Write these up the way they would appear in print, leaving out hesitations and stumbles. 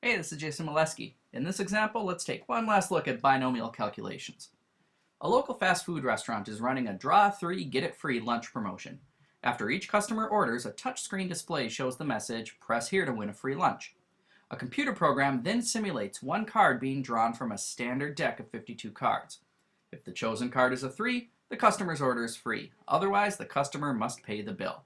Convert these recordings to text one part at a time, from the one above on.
Hey, this is Jason Molesky. In this example, let's take one last look at binomial calculations. A local fast food restaurant is running a draw 3 get it free lunch promotion. After each customer orders, a touchscreen display shows the message, press here to win a free lunch. A computer program then simulates one card being drawn from a standard deck of 52 cards. If the chosen card is a 3, the customer's order is free. Otherwise, the customer must pay the bill.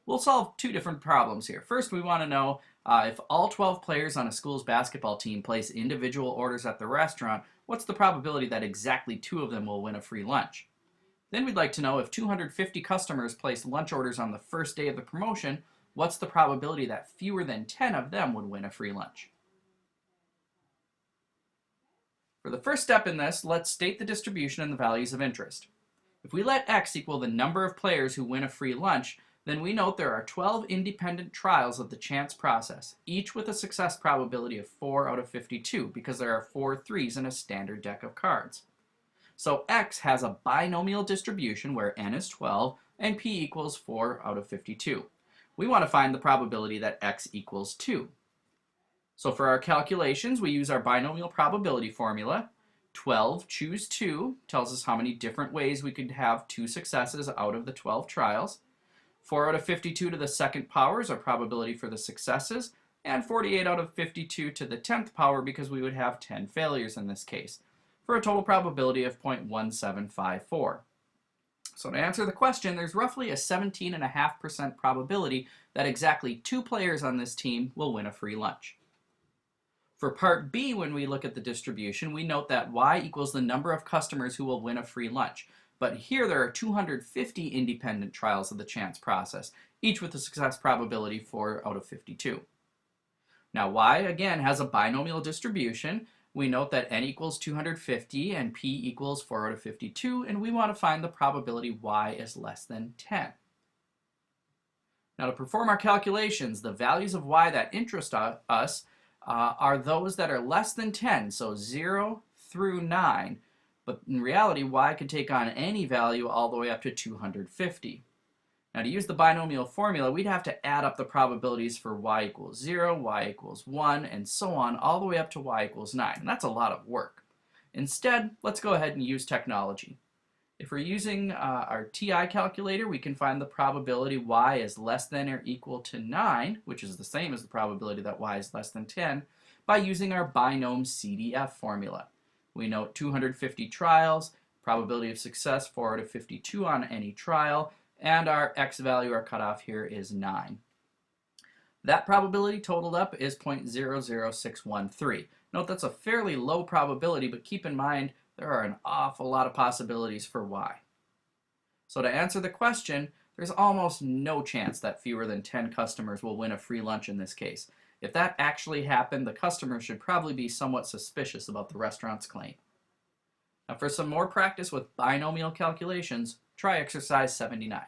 We'll solve two different problems here. First, we want to know if all 12 players on a school's basketball team place individual orders at the restaurant, what's the probability that exactly 2 of them will win a free lunch? Then we'd like to know if 250 customers place lunch orders on the first day of the promotion, what's the probability that fewer than 10 of them would win a free lunch? For the first step in this, let's state the distribution and the values of interest. If we let x equal the number of players who win a free lunch, then we note there are 12 independent trials of the chance process, each with a success probability of 4 out of 52, because there are 4 3s in a standard deck of cards. So x has a binomial distribution where n is 12 and p equals 4 out of 52. We want to find the probability that x equals 2. So for our calculations, we use our binomial probability formula. 12 choose 2 tells us how many different ways we could have 2 successes out of the 12 trials. 4 out of 52 to the second power is our probability for the successes, and 48 out of 52 to the 10th power because we would have 10 failures in this case, for a total probability of 0.1754. So to answer the question, there's roughly a 17.5% probability that exactly 2 players on this team will win a free lunch. For part B, when we look at the distribution, we note that y equals the number of customers who will win a free lunch. But here there are 250 independent trials of the chance process, each with a success probability 4 out of 52. Now y, again, has a binomial distribution. We note that n equals 250 and p equals 4 out of 52, and we want to find the probability y is less than 10. Now to perform our calculations, the values of y that interest us are those that are less than 10, so 0 through 9. But in reality, y could take on any value all the way up to 250. Now to use the binomial formula, we'd have to add up the probabilities for y equals 0, y equals 1, and so on, all the way up to y equals 9. And that's a lot of work. Instead, let's go ahead and use technology. If we're using our TI calculator, we can find the probability y is less than or equal to 9, which is the same as the probability that y is less than 10, by using our binom CDF formula. We note 250 trials, probability of success 4 out of 52 on any trial, and our x value, our cutoff here, is 9. That probability totaled up is 0.00613. Note that's a fairly low probability, but keep in mind there are an awful lot of possibilities for y. So to answer the question, there's almost no chance that fewer than 10 customers will win a free lunch in this case. If that actually happened, the customer should probably be somewhat suspicious about the restaurant's claim. Now for some more practice with binomial calculations, try exercise 79.